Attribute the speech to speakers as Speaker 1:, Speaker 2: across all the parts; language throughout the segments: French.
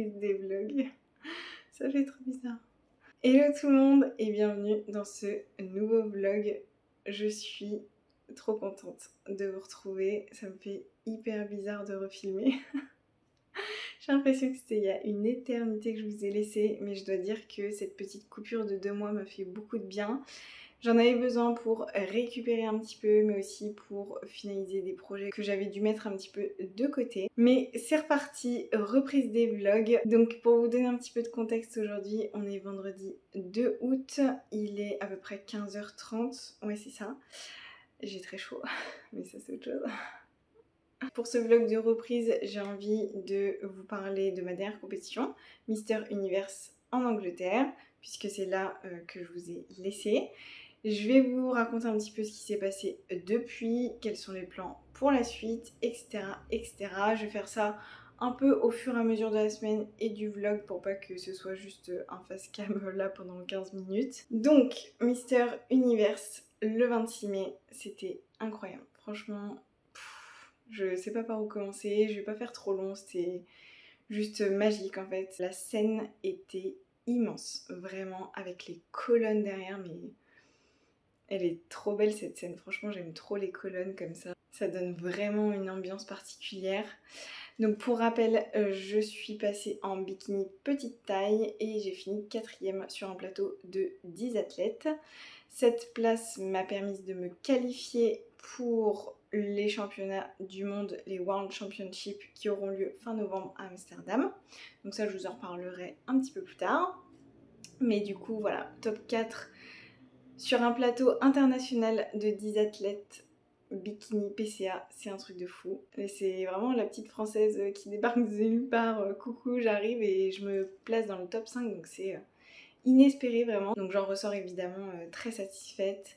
Speaker 1: reprise des vlogs. Ça fait trop bizarre. Hello tout le monde et bienvenue dans ce nouveau vlog. Je suis trop contente de vous retrouver. Ça me fait hyper bizarre de refilmer. J'ai l'impression que c'était il y a une éternité que je vous ai laissé, mais je dois dire que cette petite coupure de 2 mois m'a fait beaucoup de bien. J'en avais besoin pour récupérer un petit peu, mais aussi pour finaliser des projets que j'avais dû mettre un petit peu de côté. Mais c'est reparti, reprise des vlogs. Donc pour vous donner un petit peu de contexte, aujourd'hui on est vendredi 2 août, il est à peu près 15h30, ouais c'est ça. J'ai très chaud, mais ça c'est autre chose. Pour ce vlog de reprise, j'ai envie de vous parler de ma dernière compétition, Mister Universe en Angleterre, puisque c'est là que je vous ai laissé. Je vais vous raconter un petit peu ce qui s'est passé depuis, quels sont les plans pour la suite, etc., etc. Je vais faire ça un peu au fur et à mesure de la semaine et du vlog pour pas que ce soit juste un face cam là pendant 15 minutes. Donc, Mister Universe le 26 mai, c'était incroyable. Franchement, je sais pas par où commencer, je vais pas faire trop long, c'était juste magique en fait. La scène était immense, vraiment, avec les colonnes derrière, mais elle est trop belle cette scène, franchement j'aime trop les colonnes comme ça. Ça donne vraiment une ambiance particulière. Donc pour rappel, je suis passée en bikini petite taille et j'ai fini 4e sur un plateau de 10 athlètes. Cette place m'a permis de me qualifier pour les championnats du monde, les World Championships qui auront lieu fin novembre à Amsterdam. Donc ça je vous en reparlerai un petit peu plus tard. Mais du coup voilà, top 4 sur un plateau international de 10 athlètes bikini PCA, c'est un truc de fou. Et c'est vraiment la petite française qui débarque de nulle part, coucou j'arrive et je me place dans le top 5, donc c'est inespéré vraiment. Donc j'en ressors évidemment très satisfaite.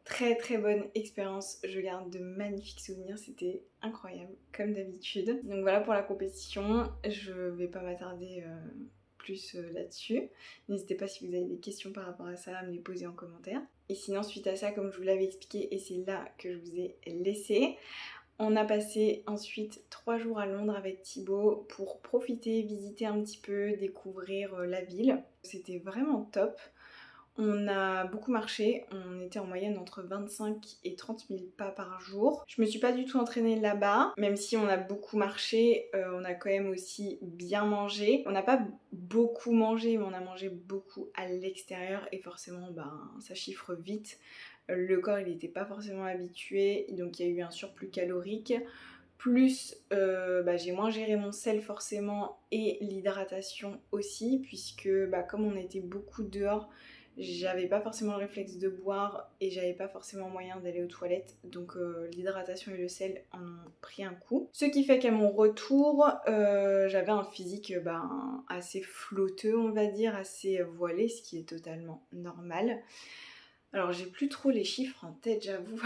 Speaker 1: Très très bonne expérience, je garde de magnifiques souvenirs, c'était incroyable comme d'habitude. Donc voilà pour la compétition, je vais pas m'attarder plus là-dessus. N'hésitez pas si vous avez des questions par rapport à ça à me les poser en commentaire. Et sinon suite à ça, comme je vous l'avais expliqué et c'est là que je vous ai laissé, on a passé ensuite 3 jours à Londres avec Thibaut pour profiter, visiter un petit peu, découvrir la ville. C'était vraiment top. On a beaucoup marché, on était en moyenne entre 25 et 30 000 pas par jour. Je me suis pas du tout entraînée là-bas, même si on a beaucoup marché, on a quand même aussi bien mangé. On n'a pas beaucoup mangé, mais on a mangé beaucoup à l'extérieur et forcément ça chiffre vite. Le corps il n'était pas forcément habitué, donc il y a eu un surplus calorique. Plus j'ai moins géré mon sel forcément et l'hydratation aussi, puisque comme on était beaucoup dehors, j'avais pas forcément le réflexe de boire et j'avais pas forcément moyen d'aller aux toilettes, donc l'hydratation et le sel en ont pris un coup. Ce qui fait qu'à mon retour, j'avais un physique assez flotteux on va dire, assez voilé, ce qui est totalement normal. Alors j'ai plus trop les chiffres en tête j'avoue.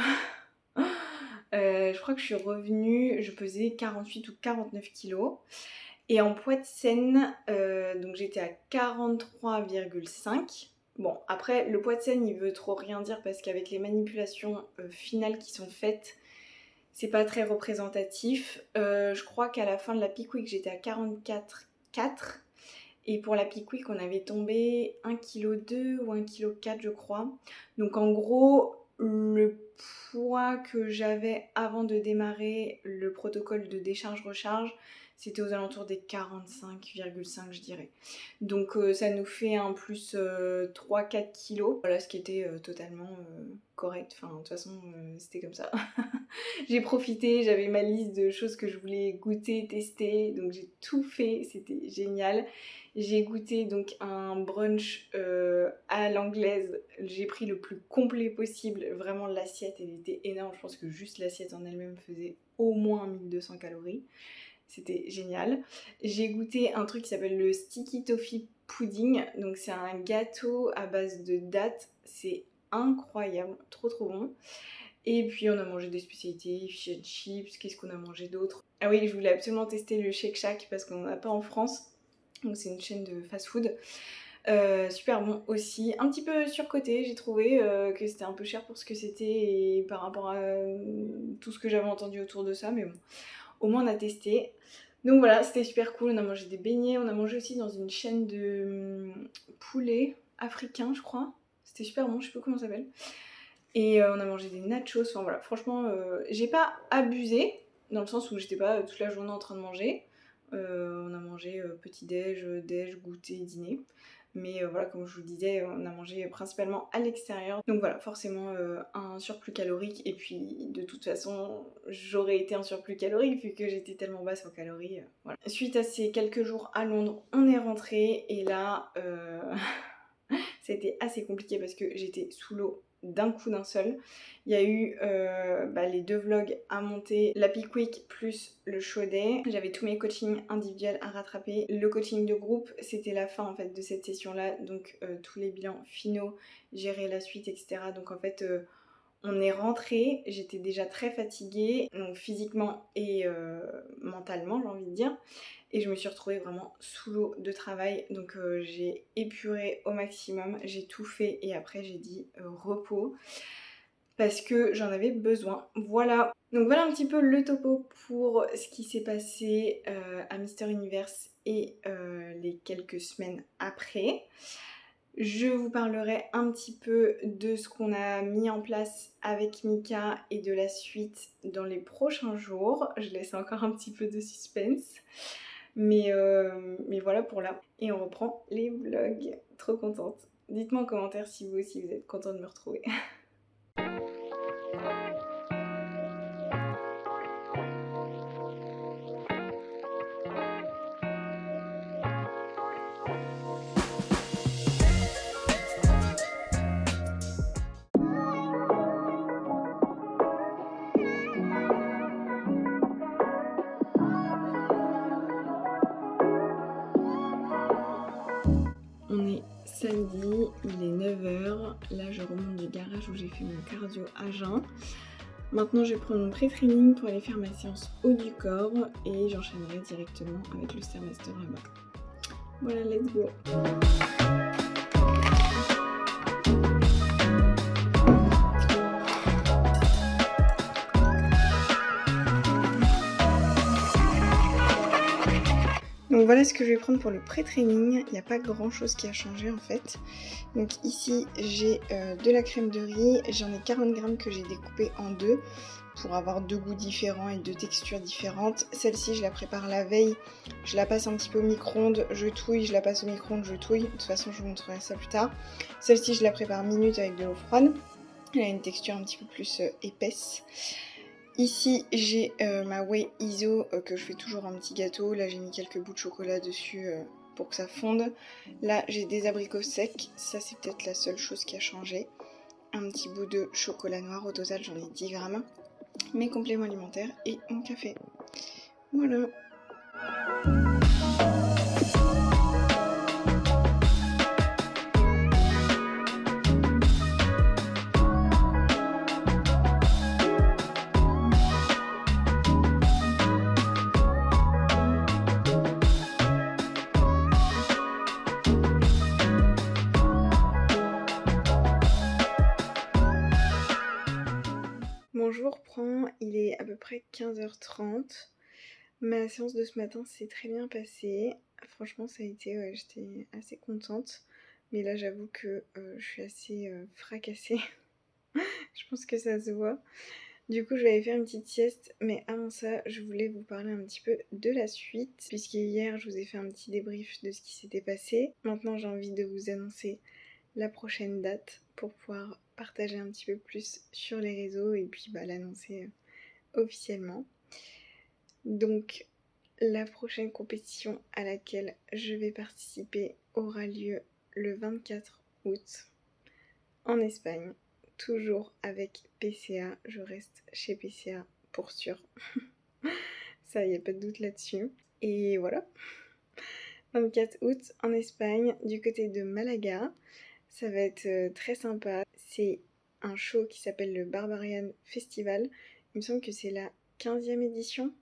Speaker 1: Je crois que je suis revenue, je pesais 48 ou 49 kilos. Et en poids de scène, donc j'étais à 43,5. Bon, après, le poids de scène, il veut trop rien dire parce qu'avec les manipulations finales qui sont faites, c'est pas très représentatif. Je crois qu'à la fin de la Peak Week, j'étais à 44,4. Et pour la Peak Week, on avait tombé 1,2 kg ou 1,4 kg, je crois. Donc en gros, le poids que j'avais avant de démarrer le protocole de décharge-recharge, c'était aux alentours des 45,5 je dirais. Donc ça nous fait un plus 3-4 kilos. Voilà, ce qui était totalement correct. Enfin, de toute façon, c'était comme ça. J'ai profité, j'avais ma liste de choses que je voulais goûter, tester. Donc j'ai tout fait, c'était génial. J'ai goûté donc un brunch à l'anglaise. J'ai pris le plus complet possible. Vraiment, l'assiette, elle était énorme. Je pense que juste l'assiette en elle-même faisait au moins 1200 calories. C'était génial. J'ai goûté un truc qui s'appelle le Sticky Toffee Pudding. Donc c'est un gâteau à base de dattes. C'est incroyable, trop trop bon. Et puis on a mangé des spécialités, fish and chips, qu'est-ce qu'on a mangé d'autre? Ah oui, je voulais absolument tester le Shake Shack parce qu'on n'en a pas en France. Donc c'est une chaîne de fast-food. Super bon aussi. Un petit peu surcoté, j'ai trouvé que c'était un peu cher pour ce que c'était et par rapport à tout ce que j'avais entendu autour de ça. Mais bon, au moins on a testé. Donc voilà, c'était super cool, on a mangé des beignets, on a mangé aussi dans une chaîne de poulet africain je crois. C'était super bon, je sais plus comment ça s'appelle. Et on a mangé des nachos, enfin voilà, franchement, j'ai pas abusé, dans le sens où j'étais pas toute la journée en train de manger. On a mangé petit-déj, déj, goûter, dîner. Mais voilà, comme je vous le disais, on a mangé principalement à l'extérieur. Donc voilà, forcément un surplus calorique. Et puis de toute façon, j'aurais été un surplus calorique vu que j'étais tellement basse en calories. Voilà. Suite à ces quelques jours à Londres, on est rentré. Et là, c'était assez compliqué parce que j'étais sous l'eau d'un coup d'un seul. Il y a eu les 2 vlogs à monter, la Peak Week plus le show day. J'avais tous mes coachings individuels à rattraper. Le coaching de groupe, c'était la fin en fait de cette session-là, donc tous les bilans finaux, gérer la suite, etc. Donc en fait, on est rentré, j'étais déjà très fatiguée, donc physiquement et mentalement j'ai envie de dire. Et je me suis retrouvée vraiment sous l'eau de travail, donc j'ai épuré au maximum, j'ai tout fait et après j'ai dit repos parce que j'en avais besoin. Voilà, donc voilà un petit peu le topo pour ce qui s'est passé à Mister Universe et les quelques semaines après. Je vous parlerai un petit peu de ce qu'on a mis en place avec Mika et de la suite dans les prochains jours. Je laisse encore un petit peu de suspense. Mais voilà pour là. Et on reprend les vlogs. Trop contente. Dites-moi en commentaire si vous aussi vous êtes content de me retrouver. On est samedi, il est 9h. Là je remonte du garage où j'ai fait mon cardio à jeun. Maintenant je vais prendre mon pré-training pour aller faire ma séance haut du corps et j'enchaînerai directement avec le Stairmaster là-bas. Voilà, let's go. Donc voilà ce que je vais prendre pour le pré-training. Il n'y a pas grand chose qui a changé en fait. Donc ici j'ai de la crème de riz. J'en ai 40 grammes que j'ai découpé en 2 pour avoir 2 goûts différents et 2 textures différentes. Celle-ci je la prépare la veille. Je la passe un petit peu au micro-ondes, je touille, je la passe au micro-ondes, je touille. De toute façon je vous montrerai ça plus tard. Celle-ci je la prépare minute avec de l'eau froide. Elle a une texture un petit peu plus épaisse. Ici j'ai ma whey iso que je fais toujours en petit gâteau. Là j'ai mis quelques bouts de chocolat dessus pour que ça fonde. Là j'ai des abricots secs, ça c'est peut-être la seule chose qui a changé. Un petit bout de chocolat noir, au total j'en ai 10 grammes. Mes compléments alimentaires et mon café. Voilà. Mon jour prend, il est à peu près 15h30. Ma séance de ce matin s'est très bien passée. Franchement, ça a été, ouais, j'étais assez contente. Mais là, j'avoue que je suis assez fracassée. Je pense que ça se voit. Du coup, je vais aller faire une petite sieste. Mais avant ça, je voulais vous parler un petit peu de la suite. Puisque hier, je vous ai fait un petit débrief de ce qui s'était passé. Maintenant, j'ai envie de vous annoncer la prochaine date pour pouvoir partager un petit peu plus sur les réseaux et puis l'annoncer officiellement. Donc la prochaine compétition à laquelle je vais participer aura lieu le 24 août en Espagne, toujours avec PCA. Je reste chez PCA pour sûr. Ça, il n'y a pas de doute là-dessus. Et voilà. 24 août en Espagne, du côté de Malaga. Ça va être très sympa. C'est un show qui s'appelle le Barbarian Festival. Il me semble que c'est la 15e édition.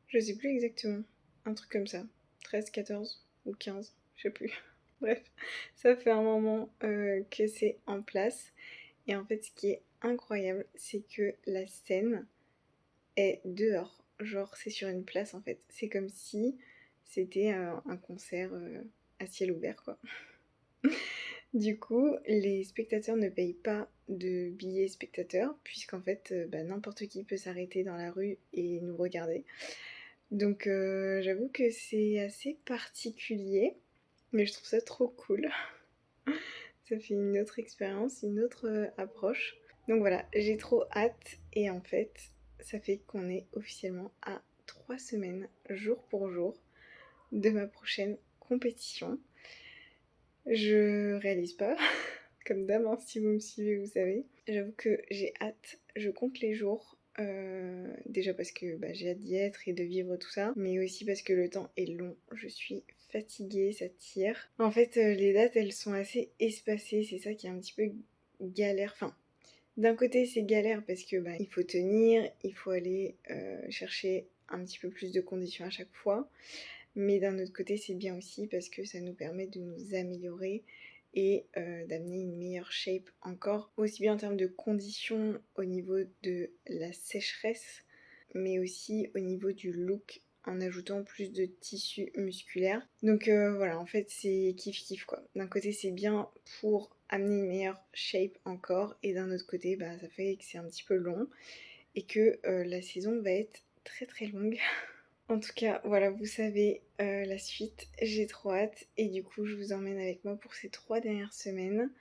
Speaker 1: Je sais plus exactement. Un truc comme ça. 13, 14 ou 15, je sais plus. Bref, ça fait un moment que c'est en place. Et en fait, ce qui est incroyable, c'est que la scène est dehors. genre c'est sur une place en fait. C'est comme si c'était un concert à ciel ouvert quoi. Du coup, les spectateurs ne payent pas de billets spectateurs, puisqu'en fait, n'importe qui peut s'arrêter dans la rue et nous regarder. Donc j'avoue que c'est assez particulier, mais je trouve ça trop cool. Ça fait une autre expérience, une autre approche. Donc voilà, j'ai trop hâte et en fait, ça fait qu'on est officiellement à 3 semaines, jour pour jour, de ma prochaine compétition. Je réalise pas, comme d'hab, hein, si vous me suivez, vous savez. J'avoue que j'ai hâte, je compte les jours, déjà parce que j'ai hâte d'y être et de vivre tout ça, mais aussi parce que le temps est long, je suis fatiguée, ça tire. En fait, les dates, elles sont assez espacées, c'est ça qui est un petit peu galère. Enfin, d'un côté, c'est galère parce que il faut tenir, il faut aller chercher un petit peu plus de conditions à chaque fois. Mais d'un autre côté, c'est bien aussi parce que ça nous permet de nous améliorer et d'amener une meilleure shape encore, aussi bien en termes de conditions au niveau de la sécheresse, mais aussi au niveau du look en ajoutant plus de tissu musculaire. Donc voilà, en fait c'est kiff quoi. D'un côté c'est bien pour amener une meilleure shape encore, et d'un autre côté ça fait que c'est un petit peu long et que la saison va être très très longue. En tout cas, voilà, vous savez la suite, j'ai trop hâte et du coup je vous emmène avec moi pour ces 3 dernières semaines.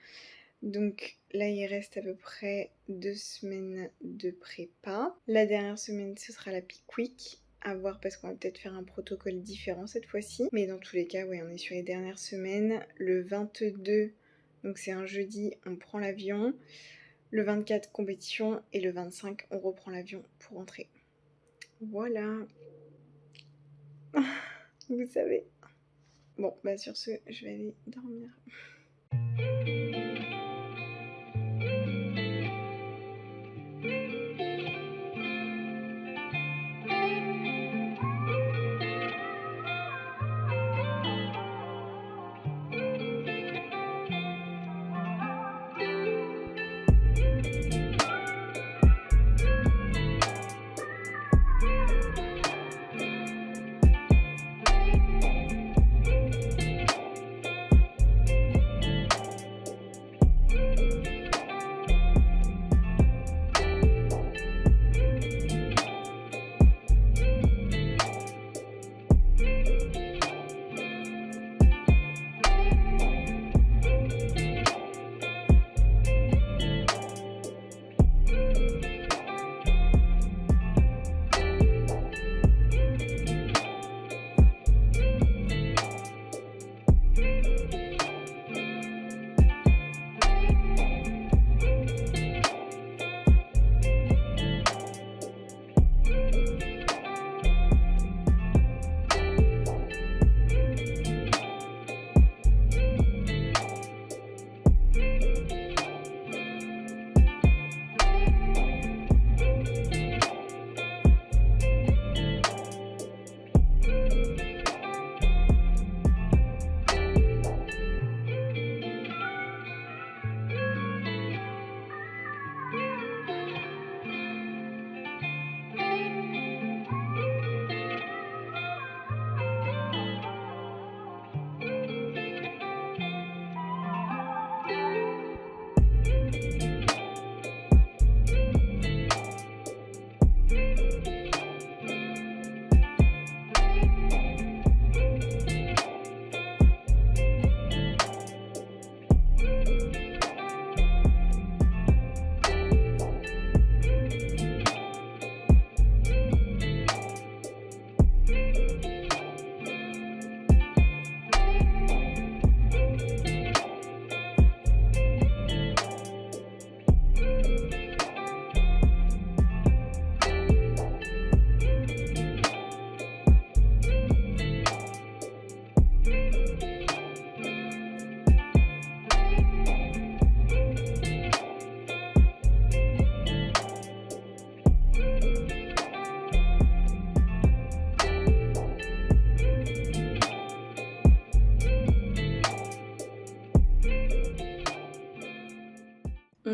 Speaker 1: Donc là il reste à peu près 2 semaines de prépa. La dernière semaine ce sera la Peak Week, à voir parce qu'on va peut-être faire un protocole différent cette fois-ci. Mais dans tous les cas, ouais, on est sur les dernières semaines. Le 22, donc c'est un jeudi, on prend l'avion. Le 24, compétition, et le 25, on reprend l'avion pour rentrer. Voilà. Vous savez. Bon, sur ce, je vais aller dormir.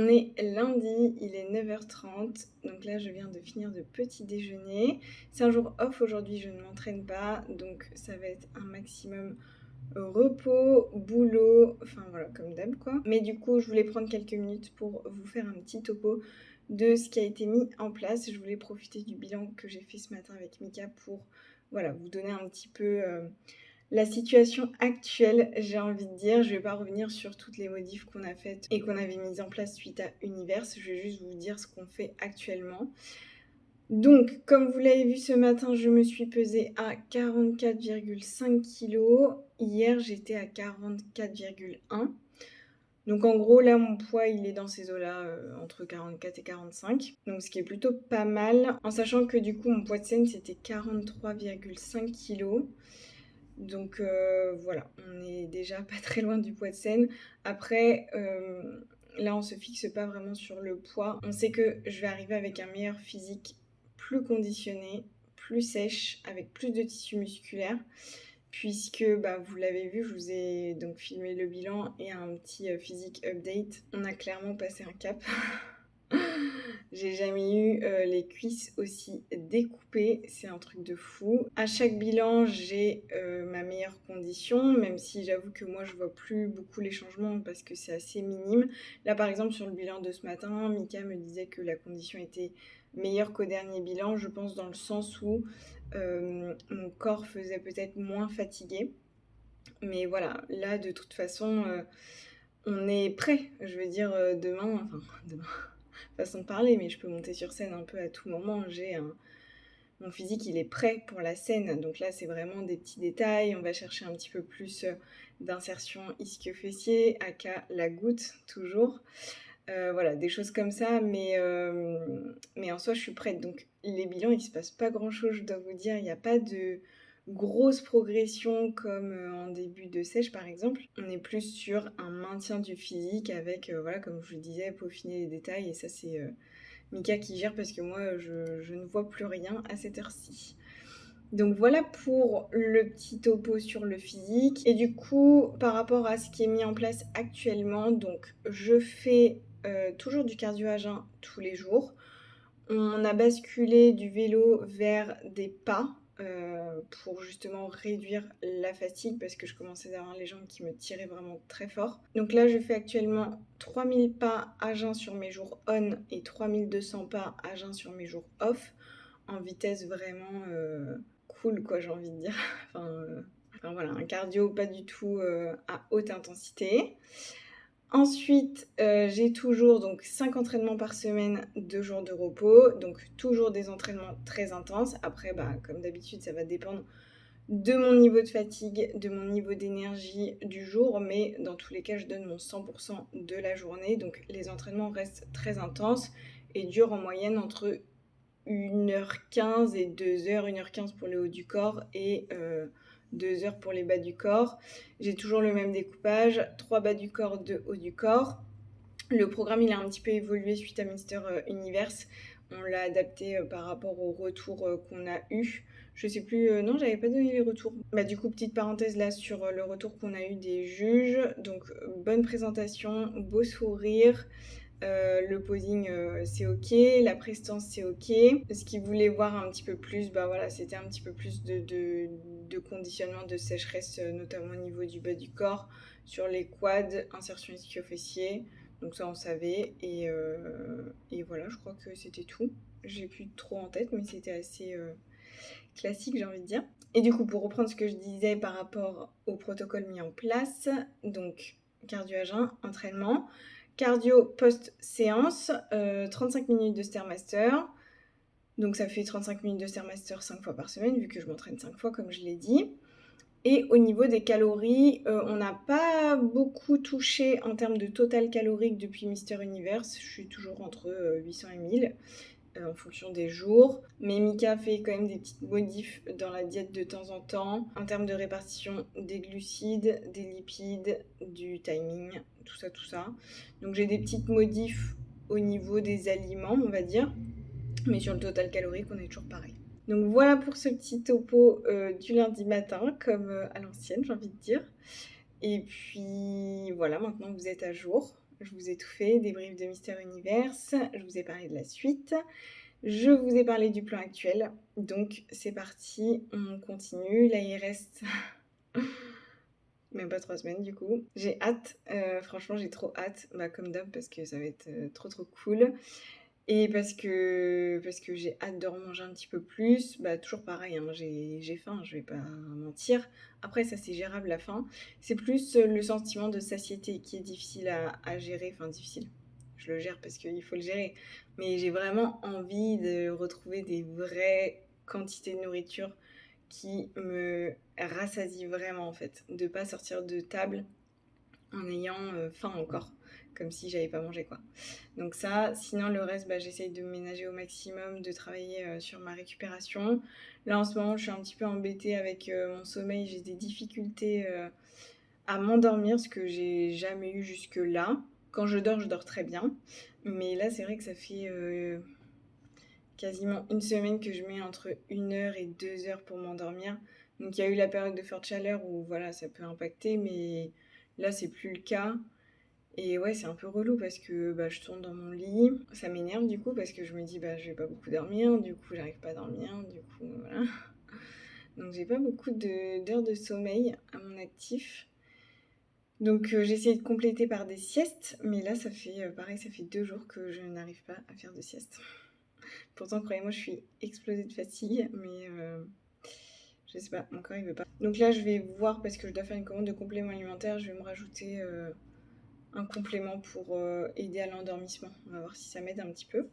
Speaker 1: On est lundi, il est 9h30, donc là je viens de finir de petit déjeuner. C'est un jour off aujourd'hui, je ne m'entraîne pas, donc ça va être un maximum repos, boulot, enfin voilà, comme d'hab quoi. Mais du coup, je voulais prendre quelques minutes pour vous faire un petit topo de ce qui a été mis en place. Je voulais profiter du bilan que j'ai fait ce matin avec Mika pour voilà, vous donner un petit peu la situation actuelle, j'ai envie de dire. Je ne vais pas revenir sur toutes les modifs qu'on a faites et qu'on avait mises en place suite à Universe. Je vais juste vous dire ce qu'on fait actuellement. Donc, comme vous l'avez vu ce matin, je me suis pesée à 44,5 kg. Hier, j'étais à 44,1. Donc en gros, là, mon poids, il est dans ces eaux-là, entre 44 et 45. Donc ce qui est plutôt pas mal. En sachant que du coup, mon poids de scène, c'était 43,5 kg. Donc voilà, on est déjà pas très loin du poids de scène. Après, là, on se fixe pas vraiment sur le poids. On sait que je vais arriver avec un meilleur physique, plus conditionné, plus sèche, avec plus de tissu musculaire. Puisque vous l'avez vu, je vous ai donc filmé le bilan et un petit physique update. On a clairement passé un cap. J'ai jamais eu les cuisses aussi découpées, c'est un truc de fou. À chaque bilan, j'ai ma meilleure condition, même si j'avoue que moi je vois plus beaucoup les changements parce que c'est assez minime. Là par exemple sur le bilan de ce matin, Mika me disait que la condition était meilleure qu'au dernier bilan, je pense dans le sens où mon corps faisait peut-être moins fatigué. Mais voilà, là de toute façon, on est prêt. Je veux dire, demain, façon de parler, mais je peux monter sur scène un peu à tout moment. Mon physique, il est prêt pour la scène. Donc là, c'est vraiment des petits détails. On va chercher un petit peu plus d'insertion ischio-fessier, aka la goutte, toujours. Voilà, des choses comme ça, mais en soi, je suis prête. Donc, les bilans, il se passe pas grand-chose, je dois vous dire. Il n'y a pas de grosse progression comme en début de sèche, par exemple. On est plus sur un maintien du physique avec, voilà, comme je vous le disais, peaufiner les détails. Et ça, c'est Mika qui gère parce que moi, je ne vois plus rien à cette heure-ci. Donc voilà pour le petit topo sur le physique. Et du coup, par rapport à ce qui est mis en place actuellement, donc je fais toujours du cardio à jeun tous les jours. On a basculé du vélo vers des pas pour justement réduire la fatigue parce que je commençais à avoir les jambes qui me tiraient vraiment très fort. Donc là, je fais actuellement 3000 pas à jeun sur mes jours on et 3200 pas à jeun sur mes jours off en vitesse vraiment cool quoi, j'ai envie de dire. Enfin voilà, un cardio pas du tout à haute intensité. Ensuite, j'ai toujours donc 5 entraînements par semaine, 2 jours de repos, donc toujours des entraînements très intenses. Après, comme d'habitude, ça va dépendre de mon niveau de fatigue, de mon niveau d'énergie du jour, mais dans tous les cas, je donne mon 100% de la journée. Donc les entraînements restent très intenses et durent en moyenne entre 1h15 et 2h, 1h15 pour le haut du corps et 2 heures pour les bas du corps. J'ai toujours le même découpage, 3 bas du corps, 2 haut du corps. Le programme il a un petit peu évolué suite à Mister Universe. On l'a adapté par rapport aux retours qu'on a eu. Je sais plus, non, j'avais pas donné les retours. Du coup, petite parenthèse là sur le retour qu'on a eu des juges. Donc, bonne présentation, beau sourire. Le posing c'est ok, la prestance c'est ok. Ce qu'ils voulaient voir un petit peu plus, c'était un petit peu plus de conditionnement de sécheresse, notamment au niveau du bas du corps, sur les quads, insertion ischio-fessier. Donc ça on savait et voilà, je crois que c'était tout. J'ai plus trop en tête, mais c'était assez classique, j'ai envie de dire. Et du coup, pour reprendre ce que je disais par rapport au protocole mis en place, donc cardio à jeun, entraînement. Cardio post-séance, 35 minutes de Stairmaster. Donc ça fait 35 minutes de Stairmaster 5 fois par semaine, vu que je m'entraîne 5 fois, comme je l'ai dit. Et au niveau des calories, on n'a pas beaucoup touché en termes de total calorique depuis Mister Universe. Je suis toujours entre 800 et 1000 en fonction des jours. Mais Mika fait quand même des petites modifs dans la diète de temps en temps, en termes de répartition des glucides, des lipides, du timing, tout ça. Donc j'ai des petites modifs au niveau des aliments, on va dire. Mais sur le total calorique, on est toujours pareil. Donc voilà pour ce petit topo du lundi matin, comme à l'ancienne, j'ai envie de dire. Et puis voilà, maintenant vous êtes à jour. je vous ai tout fait, débrief de Mister Universe, je vous ai parlé de la suite, je vous ai parlé du plan actuel, donc c'est parti, on continue, là il reste même pas 3 semaines du coup. J'ai hâte, franchement j'ai trop hâte, comme d'hab parce que ça va être trop cool. Et parce que j'ai hâte de remanger un petit peu plus, toujours pareil, hein, j'ai faim, je vais pas mentir. Après ça c'est gérable la faim. C'est plus le sentiment de satiété qui est difficile à gérer, enfin difficile. Je le gère parce qu'il faut le gérer. Mais j'ai vraiment envie de retrouver des vraies quantités de nourriture qui me rassasient vraiment en fait. De pas sortir de table en ayant faim encore, comme si j'avais pas mangé quoi. Donc ça, sinon le reste, j'essaye de me ménager au maximum, de travailler sur ma récupération. Là en ce moment, je suis un petit peu embêtée avec mon sommeil, j'ai des difficultés à m'endormir, ce que j'ai jamais eu jusque là. Quand je dors très bien, mais là c'est vrai que ça fait quasiment une semaine que je mets entre 1 heure et 2 heures pour m'endormir. Donc il y a eu la période de forte chaleur où voilà, ça peut impacter, mais là c'est plus le cas. Et ouais, c'est un peu relou parce que je tourne dans mon lit. Ça m'énerve du coup parce que je me dis je vais pas beaucoup dormir, du coup j'arrive pas à dormir, du coup voilà. Donc j'ai pas beaucoup d'heures de sommeil à mon actif. Donc j'ai essayé de compléter par des siestes, mais là ça fait pareil, ça fait 2 jours que je n'arrive pas à faire de sieste. Pourtant croyez-moi je suis explosée de fatigue, mais je sais pas, mon corps il veut pas. Donc là je vais voir parce que je dois faire une commande de compléments alimentaires, je vais me rajouter un complément pour aider à l'endormissement. On va voir si ça m'aide un petit peu.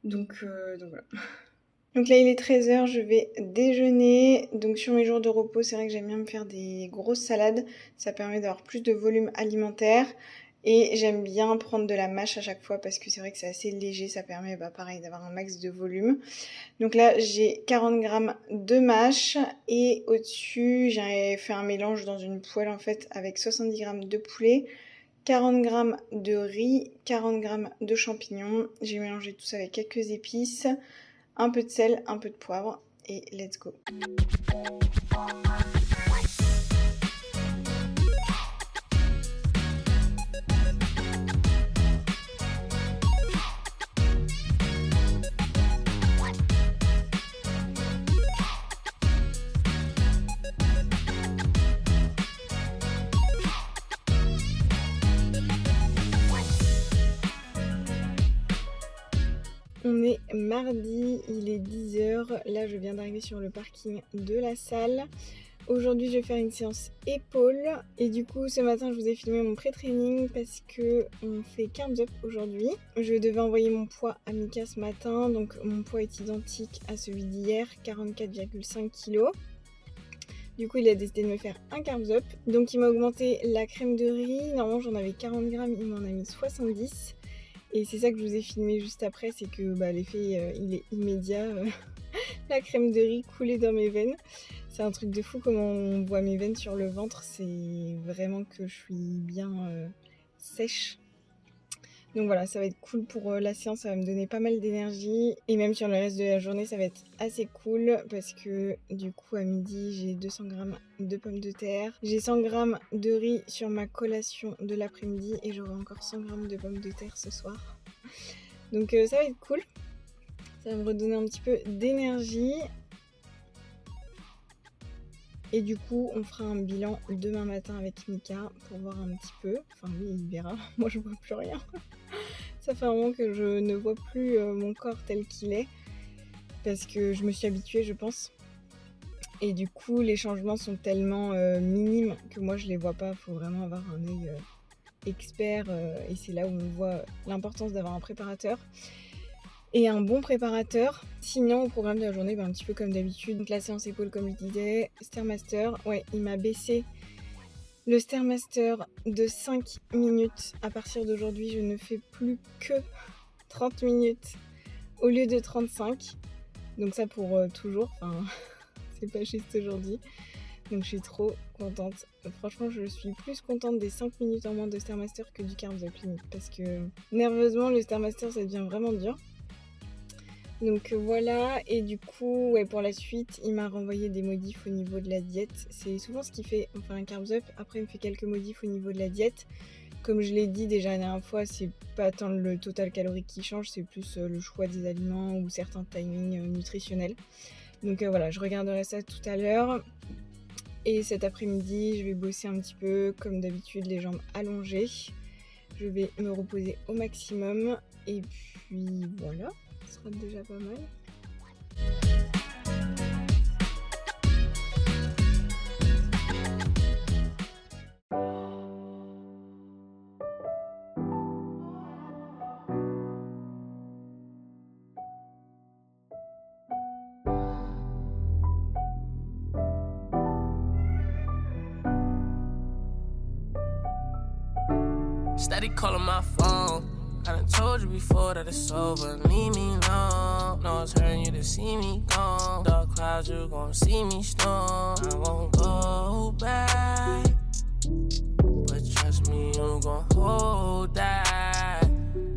Speaker 1: Donc voilà. Donc là il est 13h, je vais déjeuner. Donc sur mes jours de repos, c'est vrai que j'aime bien me faire des grosses salades. Ça permet d'avoir plus de volume alimentaire. Et j'aime bien prendre de la mâche à chaque fois parce que c'est vrai que c'est assez léger. Ça permet pareil d'avoir un max de volume. Donc là j'ai 40 grammes de mâche. Et au-dessus j'ai fait un mélange dans une poêle en fait avec 70 grammes de poulet, 40 grammes de riz, 40 grammes de champignons. J'ai mélangé tout ça avec quelques épices, un peu de sel, un peu de poivre et let's go. On est mardi, il est 10h, là je viens d'arriver sur le parking de la salle. Aujourd'hui je vais faire une séance épaules et du coup ce matin je vous ai filmé mon pré-training parce que on fait carbs up aujourd'hui. Je devais envoyer mon poids à Mika ce matin, donc mon poids est identique à celui d'hier, 44,5 kg. Du coup il a décidé de me faire un carbs up, donc il m'a augmenté la crème de riz, normalement j'en avais 40 grammes, il m'en a mis 70. Et c'est ça que je vous ai filmé juste après, c'est que l'effet il est immédiat. La crème de riz coulée dans mes veines. C'est un truc de fou comment on voit mes veines sur le ventre. C'est vraiment que je suis bien sèche. Donc voilà, ça va être cool pour la séance, ça va me donner pas mal d'énergie. Et même sur le reste de la journée, ça va être assez cool parce que du coup à midi, j'ai 200 grammes de pommes de terre. J'ai 100 grammes de riz sur ma collation de l'après-midi et j'aurai encore 100 grammes de pommes de terre ce soir. Donc ça va être cool. Ça va me redonner un petit peu d'énergie. Et du coup, on fera un bilan demain matin avec Mika pour voir un petit peu. Enfin, lui, il verra. Moi, je vois plus rien. Ça fait un moment que je ne vois plus mon corps tel qu'il est. Parce que je me suis habituée, je pense. Et du coup, les changements sont tellement minimes que moi, je les vois pas. Il faut vraiment avoir un œil expert. Et c'est là où on voit l'importance d'avoir un préparateur. Et un bon préparateur. Sinon, au programme de la journée, un petit peu comme d'habitude. Donc la séance épaule, comme je disais. Stairmaster, ouais, il m'a baissé le Stairmaster de 5 minutes. À partir d'aujourd'hui, je ne fais plus que 30 minutes au lieu de 35. Donc ça pour toujours, enfin, c'est pas juste aujourd'hui. Donc je suis trop contente. Franchement, je suis plus contente des 5 minutes en moins de Stairmaster que du Carbs Up limite. Parce que nerveusement, le Stairmaster, ça devient vraiment dur. Donc voilà, et du coup, ouais, pour la suite, il m'a renvoyé des modifs au niveau de la diète. C'est souvent ce qu'il fait, enfin un Carbs Up. Après, il me fait quelques modifs au niveau de la diète. Comme je l'ai dit déjà la dernière fois, c'est pas tant le total calorique qui change, c'est plus le choix des aliments ou certains timings nutritionnels. Donc voilà, je regarderai ça tout à l'heure. Et cet après-midi, je vais bosser un petit peu, comme d'habitude, les jambes allongées. Je vais me reposer au maximum. Et puis voilà, ce sera déjà pas mal.
Speaker 2: Steady calling my phone. I done told you before that it's over. Leave me alone. No, it's hurting you to see me gone. Dark clouds, you gon' see me storm. I won't go back. But trust me, you gon' hold that.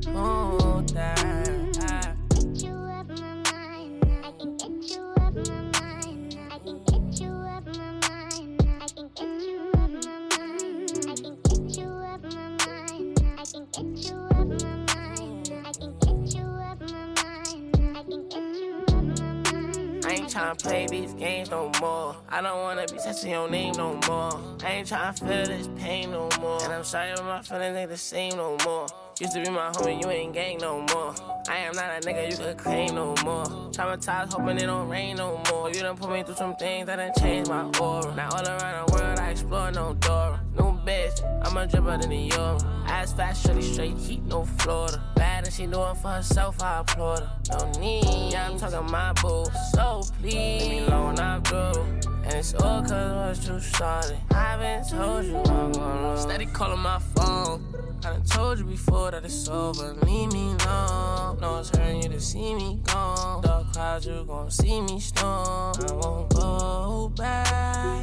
Speaker 2: Hold that. Get you up my mind. I can get you up my mind. I can get you up my mind. I can get you up my mind. I can get you up my mind. I can get you up my mind. I can get you up my mind. I can get you up my mind. I ain't tryna play these games no more. I don't wanna be touching your name no more. I ain't tryna feel this pain no more. And I'm sorry, but my feelings ain't the same no more. Used to be my homie, you ain't gang no more. I am not a nigga you could claim no more. Traumatized, hoping it don't rain no more. You done put me through some things that done changed my aura. Now all around the world I explore no Dora. New bitch, I'm a dripper than the Euro. Ass fast, shorty straight heat, no Florida. Bad and she doing for herself, I applaud her. No need, yeah, I'm talking my boo. So please, leave me alone, I'm through. And it's all cause what you started. I been told you I'm gonna lose. Steady calling my phone. I done told you before that it's over. Leave me alone. No, it's hurting you to see me gone. Dark clouds, you gon' see me storm. I won't go back.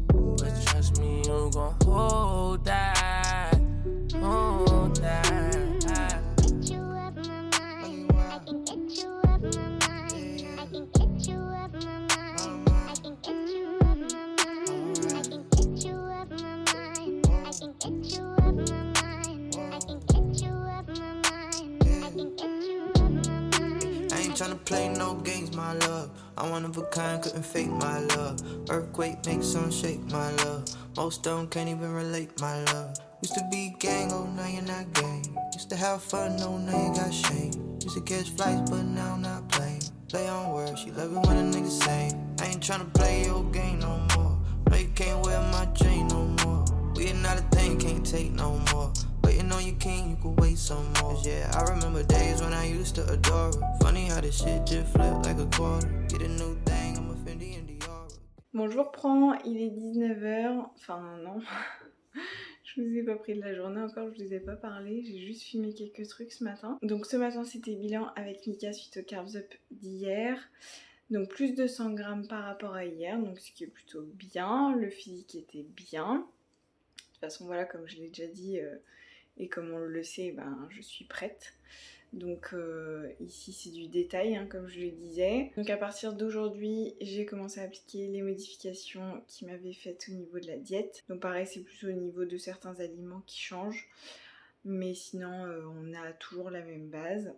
Speaker 2: But trust me, you gon' hold that. Hold that. Get you up my mind. I can get you up my mind. I can get you up my mind. I can get you up my mind. I can get you up my mind. I can get you up my mind. I can get you up my mind. I can get you up my mind. I ain't tryna play no games, my love. I'm one of a kind, couldn't fake my love. Earthquake makes some shake, my love. Most of them can't even relate, my love. Used to be gang, oh now you're not gang. Used to have fun, oh now you got shame. Used to catch flights, but now I'm not playing. Play on words, she love it when a nigga say. I ain't tryna play your game no more. No, you can't wear my chain no more. We are not a thing, can't take no more. Waiting on your king, you could wait some more. Yeah, I remember days when I used to adore her. Funny how this shit just flipped like a quarter. Get a new thing, I'm a Fendi and Dior.
Speaker 1: Bon, je vous reprends, il est 19h. Enfin, non. Je vous ai pas pris de la journée encore, je vous ai pas parlé, j'ai juste filmé quelques trucs ce matin. Donc ce matin c'était bilan avec Mika suite au Carbs Up d'hier. Donc plus de 100 grammes par rapport à hier, donc ce qui est plutôt bien. Le physique était bien. De toute façon voilà, comme je l'ai déjà dit et comme on le sait, ben, je suis prête. Donc ici c'est du détail hein, comme je le disais. Donc à partir d'aujourd'hui j'ai commencé à appliquer les modifications qui m'avaient faites au niveau de la diète. Donc pareil c'est plus au niveau de certains aliments qui changent. Mais sinon on a toujours la même base.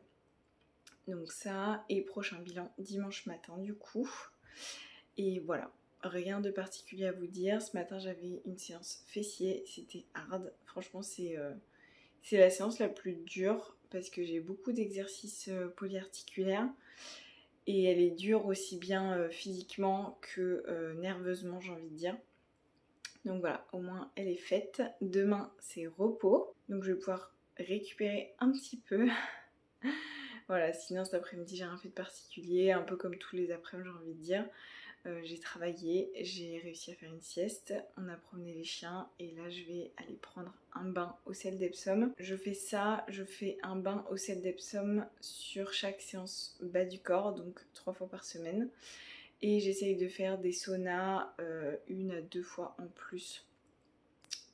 Speaker 1: Donc ça et prochain bilan dimanche matin du coup. Et voilà, rien de particulier à vous dire. Ce matin j'avais une séance fessier, c'était hard. Franchement c'est la séance la plus dure parce que j'ai beaucoup d'exercices polyarticulaires et elle est dure aussi bien physiquement que nerveusement j'ai envie de dire. Donc voilà, au moins elle est faite. Demain c'est repos, donc je vais pouvoir récupérer un petit peu. Voilà, sinon cet après-midi j'ai rien fait de particulier, un peu comme tous les après-midi j'ai envie de dire. J'ai travaillé, j'ai réussi à faire une sieste, on a promené les chiens et là je vais aller prendre un bain au sel d'Epsom. Je fais ça, je fais un bain au sel d'Epsom sur chaque séance bas du corps, donc 3 fois par semaine. Et j'essaye de faire des saunas 1 à 2 fois en plus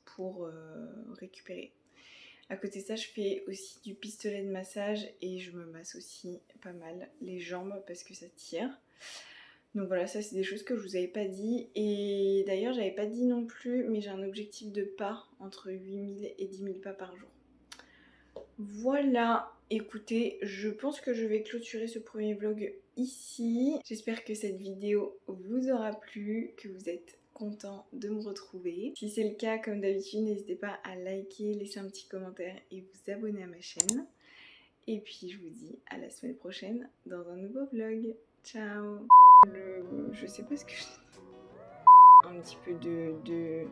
Speaker 1: pour récupérer. À côté de ça, je fais aussi du pistolet de massage et je me masse aussi pas mal les jambes parce que ça tire. Donc voilà, ça c'est des choses que je vous avais pas dit. Et d'ailleurs, j'avais pas dit non plus, mais j'ai un objectif de pas entre 8000 et 10 000 pas par jour. Voilà, écoutez, je pense que je vais clôturer ce premier vlog ici. J'espère que cette vidéo vous aura plu, que vous êtes content de me retrouver. Si c'est le cas, comme d'habitude, n'hésitez pas à liker, laisser un petit commentaire et vous abonner à ma chaîne. Et puis je vous dis à la semaine prochaine dans un nouveau vlog. Ciao. Je sais pas ce que je... Un petit peu de...